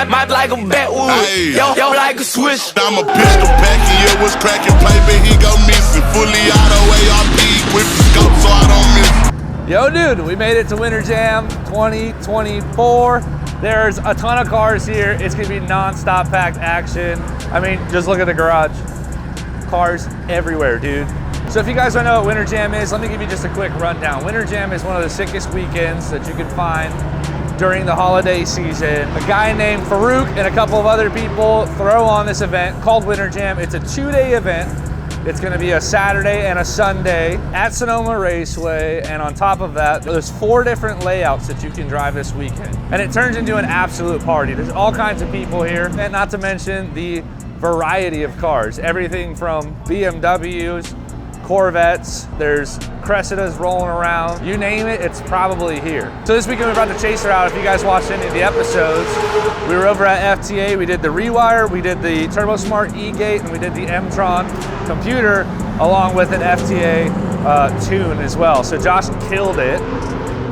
might like a backwood. Yo, like a swish. I'm a pistol packing, yeah, what's cracking, play, but he go missing. Fully auto ARP with the scope, so I don't miss. Yo, dude, we made it to Winter Jam 2024. There's a ton of cars here. It's gonna be non-stop packed action. I mean, just look at the garage. Cars everywhere, dude. So if you guys don't know what Winter Jam is, let me give you just a quick rundown. Winter Jam is one of the sickest weekends that you can find during the holiday season. A guy named Farouk and a couple of other people throw on this event called Winter Jam. It's a 2-day event. It's gonna be a Saturday and a Sunday at Sonoma Raceway. And on top of that, there's 4 different layouts that you can drive this weekend. And it turns into an absolute party. There's all kinds of people here, and not to mention the variety of cars. Everything from BMWs, Corvettes, there's Cressidas rolling around. You name it, it's probably here. So this weekend we brought the Chaser out. If you guys watched any of the episodes, we were over at FTA, we did the Rewire, we did the TurboSmart E-Gate, and we did the M-Tron computer, along with an FTA tune as well. So Josh killed it.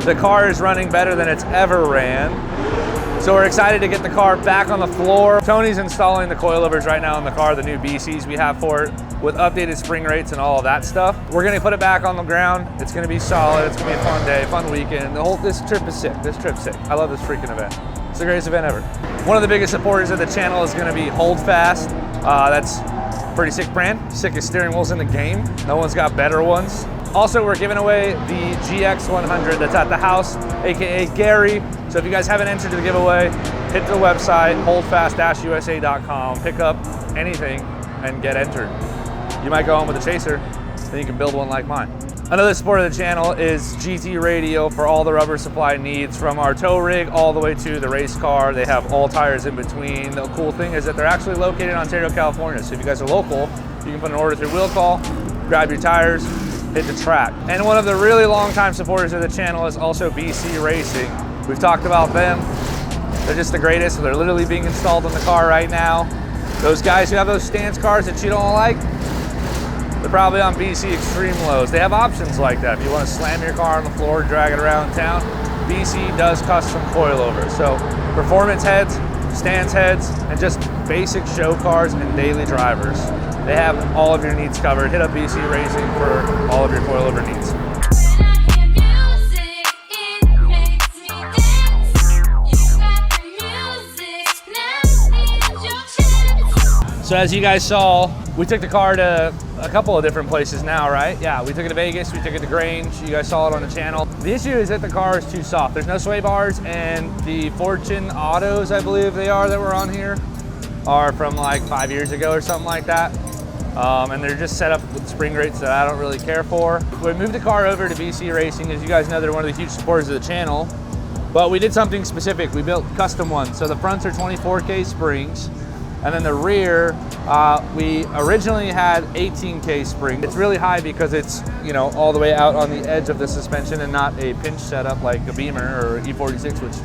The car is running better than it's ever ran. So we're excited to get the car back on the floor. Tony's installing the coilovers right now in the car, the new BCs we have for it, with updated spring rates and all of that stuff. We're gonna put it back on the ground. It's gonna be solid. It's gonna be a fun day, fun weekend. This trip is sick. This trip's sick. I love this freaking event. It's the greatest event ever. One of the biggest supporters of the channel is gonna be Holdfast. That's a pretty sick brand. Sickest steering wheels in the game. No one's got better ones. Also, we're giving away the GX100 that's at the house, AKA Gary. So if you guys haven't entered the giveaway, hit the website, holdfastusa.com, pick up anything and get entered. You might go home with a Chaser, then you can build one like mine. Another supporter of the channel is GT Radio for all the rubber supply needs, from our tow rig all the way to the race car. They have all tires in between. The cool thing is that they're actually located in Ontario, California. So if you guys are local, you can put an order through Will Call, grab your tires, hit the track. And one of the really long time supporters of the channel is also BC Racing. We've talked about them. They're just the greatest. They're literally being installed in the car right now. Those guys who have those stance cars that you don't like, they're probably on BC Extreme Lows. They have options like that. If you want to slam your car on the floor, drag it around town, BC does custom coilovers. So performance heads, stance heads, and just basic show cars and daily drivers. They have all of your needs covered. Hit up BC Racing for all of your coilover needs. So as you guys saw, we took the car to a couple of different places now, right? Yeah, we took it to Vegas, we took it to Grange. You guys saw it on the channel. The issue is that the car is too soft. There's no sway bars, and the Fortune Autos, I believe they are, that were on here, are from like 5 years ago or something like that. And they're just set up with spring rates that I don't really care for. We moved the car over to BC Racing. As you guys know, they're one of the huge supporters of the channel, but we did something specific. We built custom ones. So the fronts are 24K springs, and then the rear, we originally had 18K springs. It's really high because it's, you know, all the way out on the edge of the suspension and not a pinch setup like a Beamer or E46, which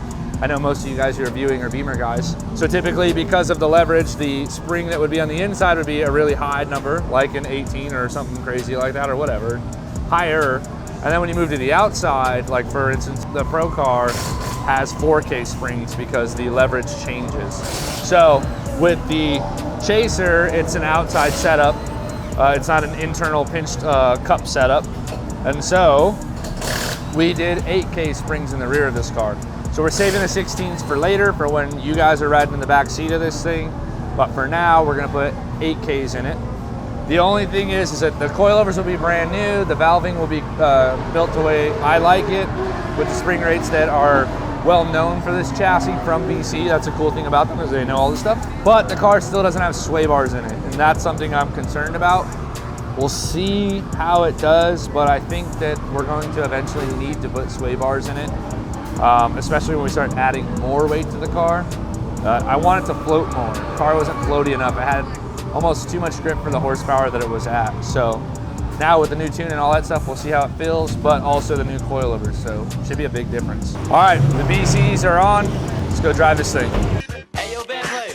I know most of you guys who are viewing are Beamer guys. So typically, because of the leverage, the spring that would be on the inside would be a really high number, like an 18 or something crazy like that or whatever, higher. And then when you move to the outside, like for instance, the Pro car has 4K springs because the leverage changes. So with the Chaser, it's an outside setup. It's not an internal pinched cup setup. And so we did 8K springs in the rear of this car. So we're saving the 16s for later, for when you guys are riding in the back seat of this thing. But for now, we're gonna put 8Ks in it. The only thing is that the coilovers will be brand new. The valving will be built the way I like it, with the spring rates that are well known for this chassis from BC. That's a cool thing about them, is they know all this stuff. But the car still doesn't have sway bars in it, and that's something I'm concerned about. We'll see how it does, but I think that we're going to eventually need to put sway bars in it, especially when we start adding more weight to the car. I want it to float more. The car wasn't floaty enough. It had almost too much grip for the horsepower that it was at. So now with the new tune and all that stuff, we'll see how it feels, but also the new coilovers, so it should be a big difference. All right, the BCs are on. Let's go drive this thing. Hey, yo, bad play.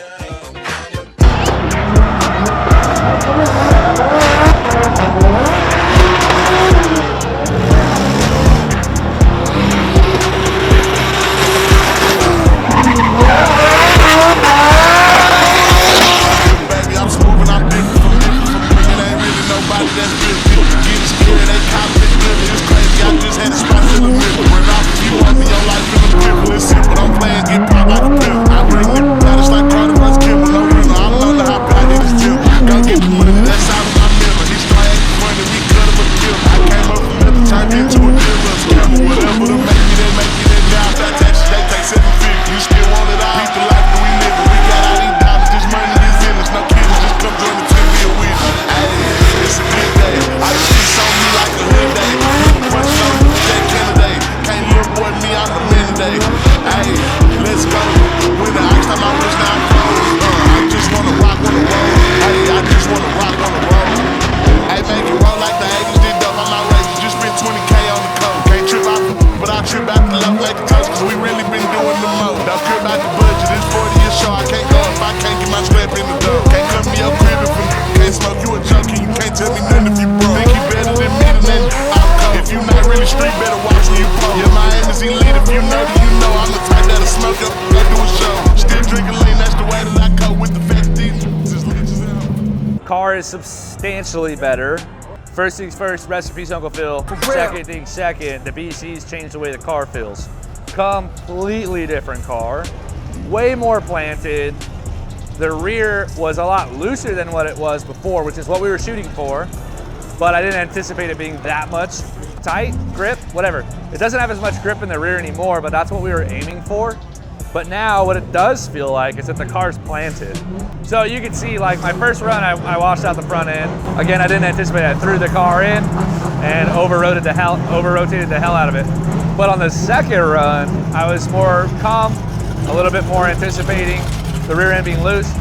car is substantially better. First things first, rest in peace, Uncle Phil. Second thing second, the BC's changed the way the car feels. Completely different car, way more planted. The rear was a lot looser than what it was before, which is what we were shooting for, but I didn't anticipate it being that much tight, grip, whatever. It doesn't have as much grip in the rear anymore, but that's what we were aiming for. But now what it does feel like is that the car's planted. So you can see, like my first run, I washed out the front end. Again, I didn't anticipate it. I threw the car in and over-rotated the hell out of it. But on the second run, I was more calm, a little bit more anticipating the rear end being loose.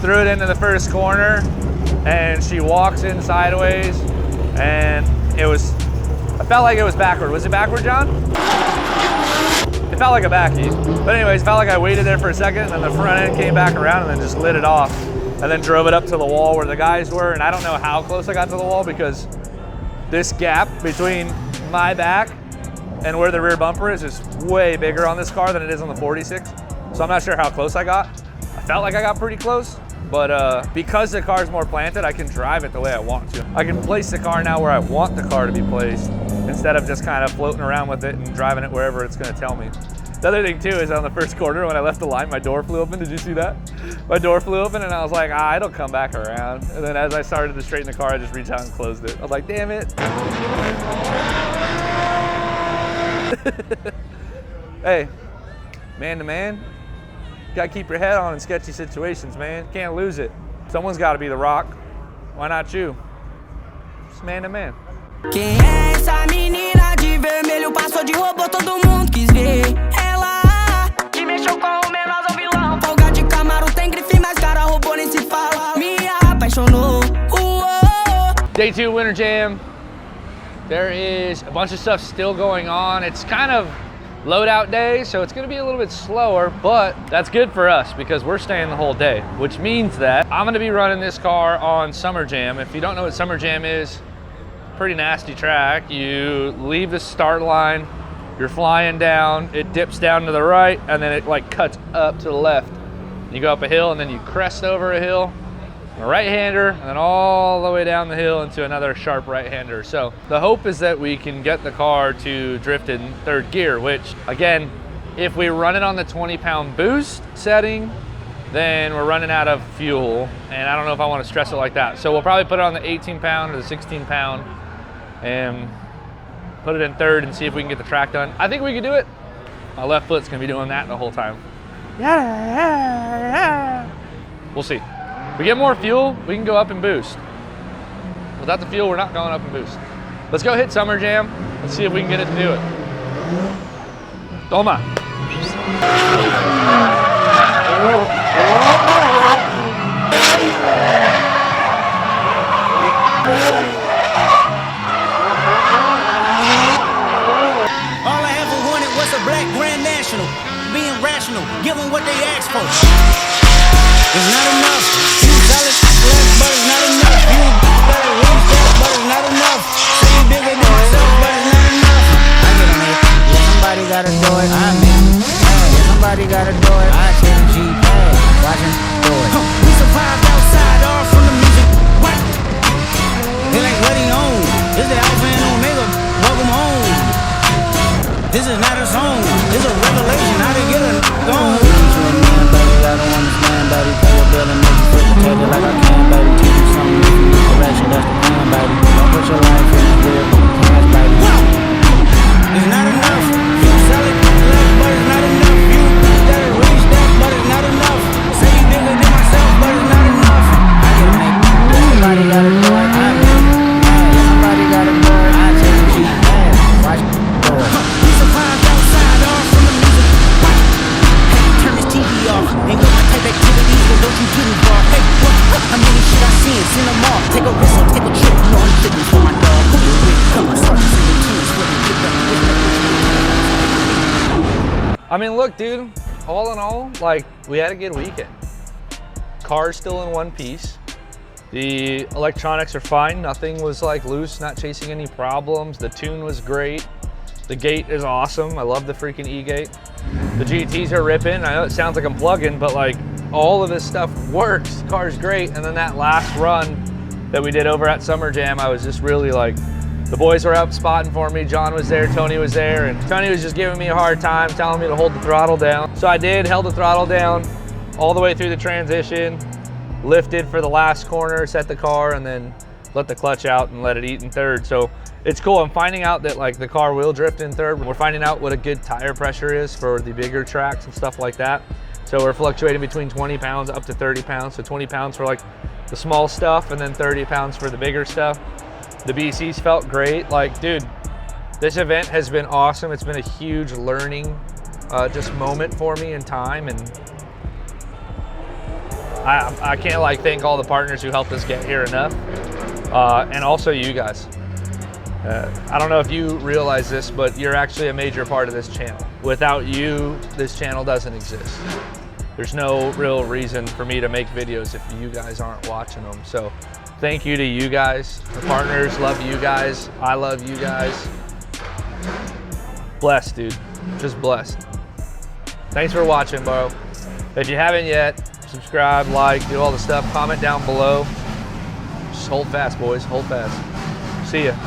Threw it into the first corner and she walks in sideways and I felt like it was backward. Was it backward, John? It felt like a backy. But anyways, it felt like I waited there for a second and then the front end came back around and then just lit it off and then drove it up to the wall where the guys were. And I don't know how close I got to the wall because this gap between my back and where the rear bumper is way bigger on this car than it is on the 46. So I'm not sure how close I got. I felt like I got pretty close, but because the car's more planted, I can drive it the way I want to. I can place the car now where I want the car to be placed instead of just kind of floating around with it and driving it wherever it's gonna tell me. The other thing too is on the first corner when I left the line, my door flew open. Did you see that? My door flew open and I was like, it'll come back around. And then as I started to straighten the car, I just reached out and closed it. I was like, damn it. Hey, man to man, gotta keep your head on in sketchy situations, man. Can't lose it. Someone's gotta be the rock. Why not you? Just man to man. Quem é essa menina de vermelho? Passou de robô, todo mundo quis ver. Ela que mexeu com o menorzinho vilão. Folga de Camaro tem grife, mas cara roubou nem se fala. Me apaixonou. Day 2 Winter Jam. There is a bunch of stuff still going on. It's kind of loadout day, so it's gonna be a little bit slower, but that's good for us because we're staying the whole day, which means that I'm gonna be running this car on Summer Jam. If you don't know what Summer Jam is, pretty nasty track. You leave the start line, you're flying down, it dips down to the right, and then it like cuts up to the left. You go up a hill and then you crest over a hill, a right-hander, and then all the way down the hill into another sharp right-hander. So the hope is that we can get the car to drift in third gear, which again, if we run it on the 20-pound boost setting, then we're running out of fuel. And I don't know if I want to stress it like that. So we'll probably put it on the 18-pound or the 16-pound and put it in third and see if we can get the track done. I think we can do it. My left foot's gonna be doing that the whole time. We'll see. If we get more fuel, we can go up and boost. Without the fuel, we're not going up and boost. Let's go hit Summer Jam and see if we can get it to do it. Toma. All I ever wanted was a black Grand National. Being rational, give them what they asked for. It's not enough. You solid left, but it's not enough. You better reach that, but it's not enough. Say you bigger than myself, but it's not enough. I get on it. Yeah, somebody gotta do it. I'm in. Yeah, somebody gotta do it. I take a G. Watching do it. We survived outside, all from the music. What? They like what he own. This the Alpha and Omega. Welcome home. This is not a song. It's a revelation. How to get a gone. I don't understand, baby. Pay your bill and make you feel protected like I can, baby. Teach you something, if you need correction, that's the plan, baby. Don't put your life in the real cash, baby. It's not enough. You sell it, but it's not enough. You gotta reach that, but it's not enough. Say you bigger than myself, but it's not enough. I can make somebody gotta do it. I mean, somebody gotta do it. I take a G, watch it do it. We survived outside, all from the music. Turn this TV off. Ain't got my type activities, but don't you get involved. Hey, what? How many shit I seen? Send them all. Take a whistle, take a trip. No, I'm tripping for my dog. Who you with? Come on, start to see the teams. I mean, look, dude, all in all, like, we had a good weekend. Car's still in one piece. The electronics are fine. Nothing was like loose, not chasing any problems. The tune was great. The gate is awesome. I love the freaking E-gate. The GTs are ripping. I know it sounds like I'm plugging, but like all of this stuff works. The car's great. And then that last run that we did over at Summer Jam, I was just really like, the boys were up spotting for me. John was there, Tony was there, and Tony was just giving me a hard time, telling me to hold the throttle down. So I did, held the throttle down all the way through the transition, lifted for the last corner, set the car, and then let the clutch out and let it eat in third. So it's cool. I'm finding out that like the car will drift in third. We're finding out what a good tire pressure is for the bigger tracks and stuff like that. So we're fluctuating between 20 pounds up to 30 pounds. So 20 pounds for like the small stuff and then 30 pounds for the bigger stuff. The BCs felt great. Like, dude, this event has been awesome. It's been a huge learning just moment for me in time. And I can't like thank all the partners who helped us get here enough. And also you guys. I don't know if you realize this, but you're actually a major part of this channel. Without you, this channel doesn't exist. There's no real reason for me to make videos if you guys aren't watching them. So thank you to you guys. The partners love you guys. I love you guys. Blessed, dude. Just blessed. Thanks for watching, bro. If you haven't yet, subscribe, like, do all the stuff. Comment down below. Just hold fast, boys. Hold fast. See ya.